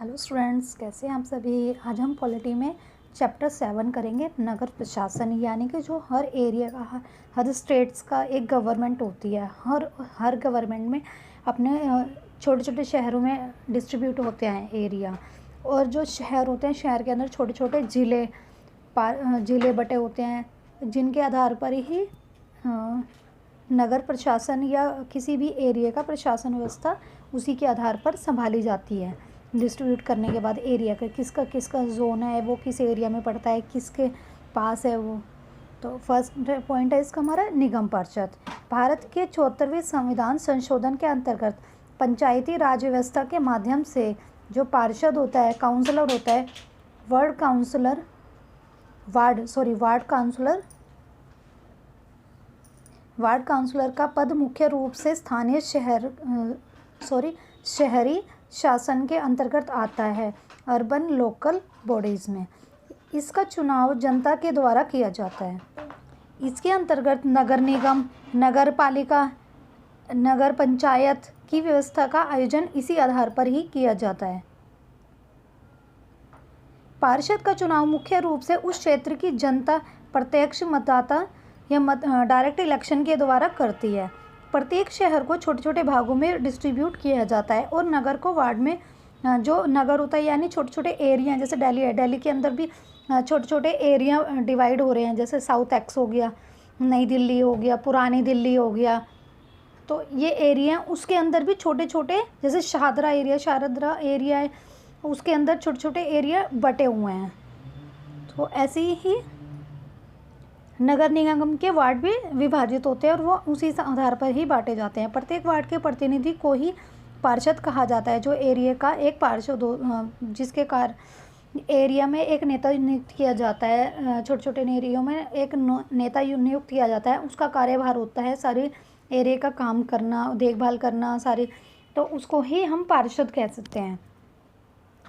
Hello students, कैसे हैं आप सभी। आज हम पॉलिटी में चैप्टर 7 करेंगे, नगर प्रशासन। यानी कि जो हर एरिया का, हर स्टेट्स का एक गवर्नमेंट होती है। हर गवर्नमेंट में अपने छोटे छोटे शहरों में डिस्ट्रीब्यूट होते हैं एरिया। और जो शहर होते हैं, शहर के अंदर छोटे छोटे ज़िले बटे होते हैं, जिनके आधार पर ही नगर प्रशासन या किसी भी एरिया का प्रशासन व्यवस्था उसी के आधार पर संभाली जाती है। डिस्ट्रीब्यूट करने के बाद एरिया का किसका जोन है, वो किस एरिया में पड़ता है, किसके पास है वो। तो फर्स्ट पॉइंट है इसका हमारा निगम पार्षद। भारत के 74वें संविधान संशोधन के अंतर्गत पंचायती राज व्यवस्था के माध्यम से जो पार्षद होता है, काउंसलर होता है, वार्ड काउंसलर का पद मुख्य रूप से स्थानीय शहरी शासन के अंतर्गत आता है, अर्बन लोकल बॉडीज़ में। इसका चुनाव जनता के द्वारा किया जाता है। इसके अंतर्गत नगर निगम, नगर पालिका, नगर पंचायत की व्यवस्था का आयोजन इसी आधार पर ही किया जाता है। पार्षद का चुनाव मुख्य रूप से उस क्षेत्र की जनता प्रत्यक्ष मतदाता या डायरेक्ट इलेक्शन के द्वारा करती है। प्रत्येक शहर को छोटे छोटे भागों में डिस्ट्रीब्यूट किया जाता है और नगर को वार्ड में, जो नगर होता है यानी छोटे छोटे एरिया, जैसे दिल्ली है, दिल्ली के अंदर भी छोटे छोटे एरिया डिवाइड हो रहे हैं। जैसे साउथ एक्स हो गया, नई दिल्ली हो गया, पुरानी दिल्ली हो गया। तो ये एरिया, उसके अंदर भी छोटे छोटे, जैसे शारदा एरिया है, उसके अंदर छोटे छोटे एरिया बटे हुए हैं। तो ऐसे ही नगर निगम के वार्ड भी विभाजित होते हैं और वो उसी आधार पर ही बांटे जाते हैं। प्रत्येक वार्ड के प्रतिनिधि को ही पार्षद कहा जाता है, जो एरिया का एक पार्षद जिसके एरिया में एक नेता नियुक्त किया जाता है। छोटे छोटे एरिया में एक नेता नियुक्त किया जाता है। उसका कार्यभार होता है सारे एरिया का काम करना, देखभाल करना सारी। तो उसको ही हम पार्षद कह सकते हैं,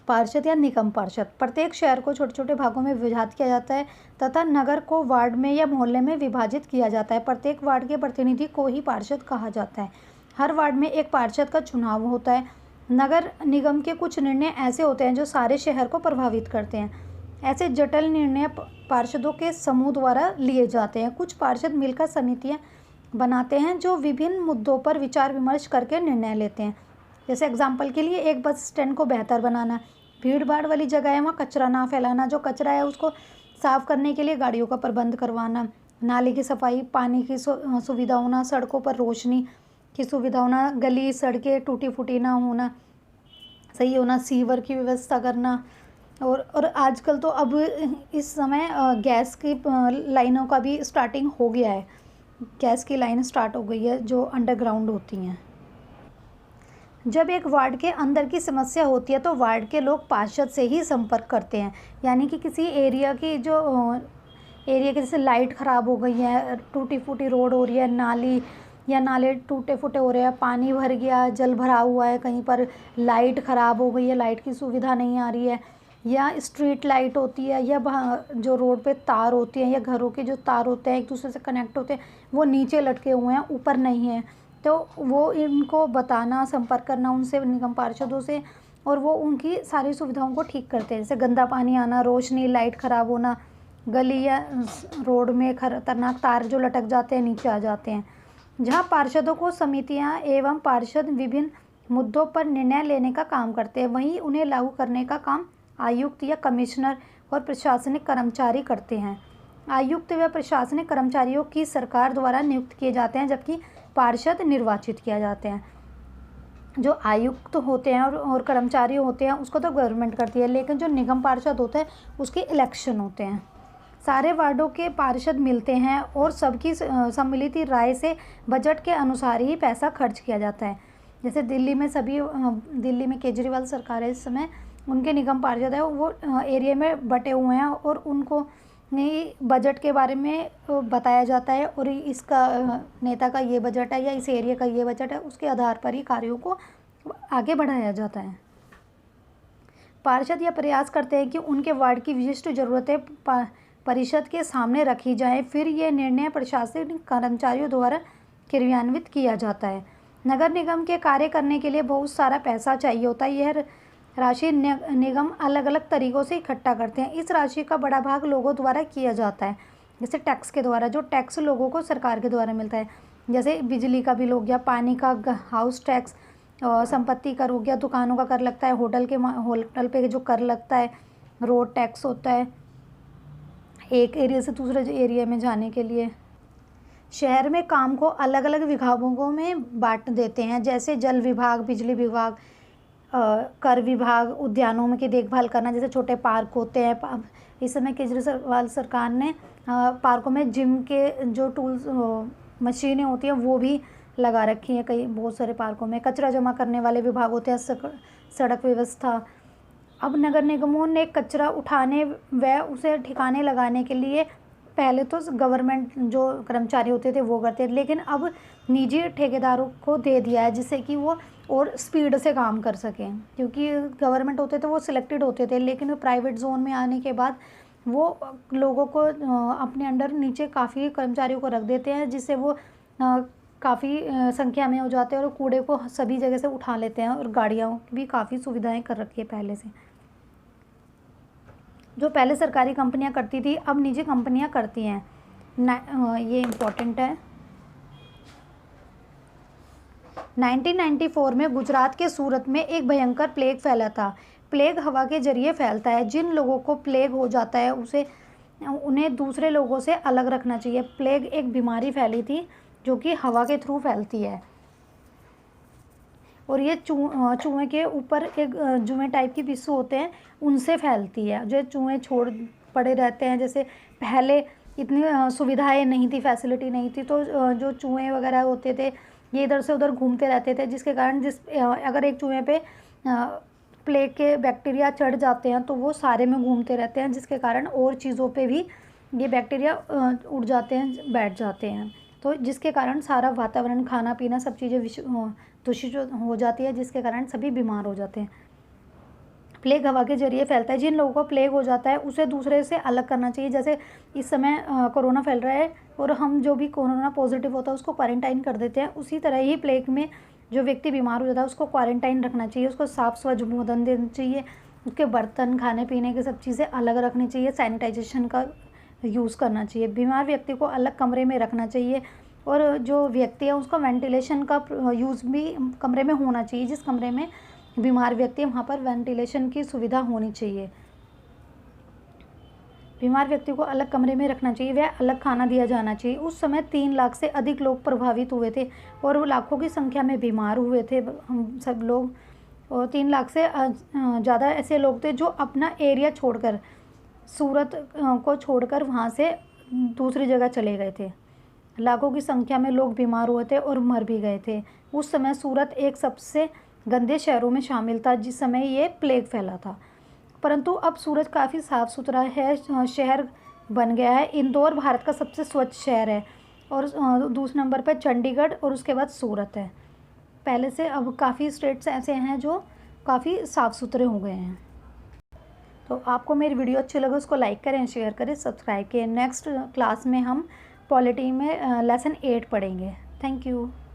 पार्षद या निगम पार्षद। प्रत्येक शहर को छोटे छोटे भागों में विभाजित किया जाता है तथा नगर को वार्ड में या मोहल्ले में विभाजित किया जाता है। प्रत्येक वार्ड के प्रतिनिधि को ही पार्षद कहा जाता है। हर वार्ड में एक पार्षद का चुनाव होता है। नगर निगम के कुछ निर्णय ऐसे होते हैं जो सारे शहर को प्रभावित करते हैं। ऐसे जटिल निर्णय पार्षदों के समूह द्वारा लिए जाते हैं। कुछ पार्षद मिलकर समितियाँ बनाते हैं जो विभिन्न मुद्दों पर विचार विमर्श करके निर्णय लेते हैं। जैसे एग्जाम्पल के लिए, एक बस स्टैंड को बेहतर बनाना, भीड़ भाड़ वाली जगह है वहाँ कचरा ना फैलाना, जो कचरा है उसको साफ़ करने के लिए गाड़ियों का प्रबंध करवाना, नाले की सफाई, पानी की सुविधा होना, सड़कों पर रोशनी की सुविधा होना, गली सड़कें टूटी फूटी ना होना, सही होना, सीवर की व्यवस्था करना। और आजकल तो अब इस समय गैस की लाइनों का भी स्टार्टिंग हो गया है। गैस की लाइन स्टार्ट हो गई है जो अंडरग्राउंड होती हैं। जब एक वार्ड के अंदर की समस्या होती है तो वार्ड के लोग पार्षद से ही संपर्क करते हैं। यानी कि किसी एरिया की जैसे लाइट ख़राब हो गई है, टूटी फूटी रोड हो रही है, नाले टूटे फूटे हो रहे हैं, पानी भर गया, जल भरा हुआ है, कहीं पर लाइट ख़राब हो गई है, लाइट की सुविधा नहीं आ रही है, या स्ट्रीट लाइट होती है, या जो रोड पे तार होती हैं, या घरों के जो तार होते हैं एक दूसरे से कनेक्ट होते हैं, वो नीचे लटके हुए हैं, ऊपर नहीं है। तो वो इनको बताना, संपर्क करना उनसे, निगम पार्षदों से, और वो उनकी सारी सुविधाओं को ठीक करते हैं। जैसे गंदा पानी आना, रोशनी, लाइट ख़राब होना, गली या रोड में खतरनाक तार जो लटक जाते हैं नीचे आ जाते हैं। जहाँ पार्षदों को समितियाँ एवं पार्षद विभिन्न मुद्दों पर निर्णय लेने का काम करते हैं, वहीं उन्हें लागू करने का काम आयुक्त या कमिश्नर और प्रशासनिक कर्मचारी करते हैं। आयुक्त व प्रशासनिक कर्मचारियों की सरकार द्वारा नियुक्त किए जाते हैं, जबकि पार्षद निर्वाचित किया जाते हैं। जो आयुक्त होते हैं और कर्मचारी होते हैं उसको तो गवर्नमेंट करती है, लेकिन जो निगम पार्षद होते हैं उसके इलेक्शन होते हैं। सारे वार्डों के पार्षद मिलते हैं और सबकी सम्मिलित राय से बजट के अनुसार ही पैसा खर्च किया जाता है। जैसे दिल्ली में केजरीवाल सरकार है इस समय, उनके निगम पार्षद है, वो एरिया में बटे हुए हैं और उनको बजट के बारे में बताया जाता है, और इसका नेता का ये बजट है या इस एरिया का ये बजट है, उसके आधार पर ही कार्यों को आगे बढ़ाया जाता है। पार्षद यह प्रयास करते हैं कि उनके वार्ड की विशिष्ट ज़रूरतें परिषद के सामने रखी जाएं, फिर ये निर्णय प्रशासनिक कर्मचारियों द्वारा क्रियान्वित किया जाता है। नगर निगम के कार्य करने के लिए बहुत सारा पैसा चाहिए होता है। यह राशि निगम अलग अलग तरीक़ों से इकट्ठा करते हैं। इस राशि का बड़ा भाग लोगों द्वारा किया जाता है, जैसे टैक्स के द्वारा, जो टैक्स लोगों को सरकार के द्वारा मिलता है, जैसे बिजली का बिल हो गया, पानी का, हाउस टैक्स, संपत्ति कर हो गया, दुकानों का कर लगता है, होटल पे जो कर लगता है, रोड टैक्स होता है एक एरिया से दूसरे एरिया में जाने के लिए। शहर में काम को अलग अलग विभागों में बांट देते हैं, जैसे जल विभाग, बिजली विभाग, कर विभाग, उद्यानों में की देखभाल करना, जैसे छोटे पार्क होते हैं। इस समय केजरीवाल सरकार ने पार्कों में जिम के जो टूल्स, मशीनें होती हैं वो भी लगा रखी हैं कई बहुत सारे पार्कों में। कचरा जमा करने वाले विभाग होते हैं, सड़क व्यवस्था। अब नगर निगमों ने कचरा उठाने व उसे ठिकाने लगाने के लिए पहले तो गवर्नमेंट जो कर्मचारी होते थे वो करते थे, लेकिन अब निजी ठेकेदारों को दे दिया है, जिससे कि वो और स्पीड से काम कर सकें। क्योंकि गवर्नमेंट होते थे वो सिलेक्टेड होते थे, लेकिन प्राइवेट जोन में आने के बाद वो लोगों को अपने अंडर नीचे काफ़ी कर्मचारियों को रख देते हैं, जिससे वो काफ़ी संख्या में हो जाते हैं और कूड़े को सभी जगह से उठा लेते हैं। और गाड़ियों की भी काफ़ी सुविधाएं कर रखी है पहले से। जो पहले सरकारी कंपनियां करती थी अब निजी कंपनियां करती हैं। ये इम्पोर्टेंट है। 1994 में गुजरात के सूरत में एक भयंकर प्लेग फैला था। प्लेग हवा के जरिए फैलता है। जिन लोगों को प्लेग हो जाता है उन्हें दूसरे लोगों से अलग रखना चाहिए। प्लेग एक बीमारी फैली थी जो कि हवा के थ्रू फैलती है और ये चूहे के ऊपर एक जुएं टाइप की पिस्सू होते हैं, उनसे फैलती है। जो चूहे छोड़ पड़े रहते हैं, जैसे पहले इतनी सुविधाएं नहीं थी, फैसिलिटी नहीं थी, तो जो चूहे वगैरह होते थे ये इधर से उधर घूमते रहते थे, जिसके कारण अगर एक चूहे पे प्लेग के बैक्टीरिया चढ़ जाते हैं तो वो सारे में घूमते रहते हैं, जिसके कारण और चीज़ों पे भी ये बैक्टीरिया उड़ जाते हैं, बैठ जाते हैं, तो जिसके कारण सारा वातावरण, खाना पीना, सब चीज़ें दूषित हो जाती है, जिसके कारण सभी बीमार हो जाते हैं। प्लेग हवा के जरिए फैलता है। जिन लोगों को प्लेग हो जाता है उसे दूसरे से अलग करना चाहिए। जैसे इस समय कोरोना फैल रहा है और हम जो भी कोरोना पॉजिटिव होता है उसको क्वारंटाइन कर देते हैं, उसी तरह ही प्लेग में जो व्यक्ति बीमार हो जाता है उसको क्वारंटाइन रखना चाहिए, उसको साफ़ स्वच्छ भोजन देना चाहिए, उसके बर्तन, खाने पीने की सब चीज़ें अलग रखनी चाहिए, सैनिटाइजेशन का यूज़ करना चाहिए। बीमार व्यक्ति को अलग कमरे में रखना चाहिए और जो व्यक्ति है उसका वेंटिलेशन का यूज़ भी कमरे में होना चाहिए। जिस कमरे में बीमार व्यक्ति है वहाँ पर वेंटिलेशन की सुविधा होनी चाहिए। बीमार व्यक्ति को अलग कमरे में रखना चाहिए, वह अलग खाना दिया जाना चाहिए। उस समय 3 लाख से अधिक लोग प्रभावित हुए थे और वो लाखों की संख्या में बीमार हुए थे हम सब लोग, और 3 लाख से ज़्यादा ऐसे लोग थे जो अपना एरिया छोड़कर, सूरत को छोड़कर वहाँ से दूसरी जगह चले गए थे। लाखों की संख्या में लोग बीमार हुए थे और मर भी गए थे। उस समय सूरत एक सबसे गंदे शहरों में शामिल था जिस समय ये प्लेग फैला था, परंतु अब सूरत काफ़ी साफ़ सुथरा है, शहर बन गया है। इंदौर भारत का सबसे स्वच्छ शहर है और दूसरे नंबर पर चंडीगढ़ और उसके बाद सूरत है। पहले से अब काफ़ी स्टेट्स ऐसे हैं जो काफ़ी साफ़ सुथरे हो गए हैं। तो आपको मेरी वीडियो अच्छी लगे उसको लाइक करें, शेयर करें, सब्सक्राइब करें। नेक्स्ट क्लास में हम पॉलिटी में लेसन 8 पढ़ेंगे। Thank you.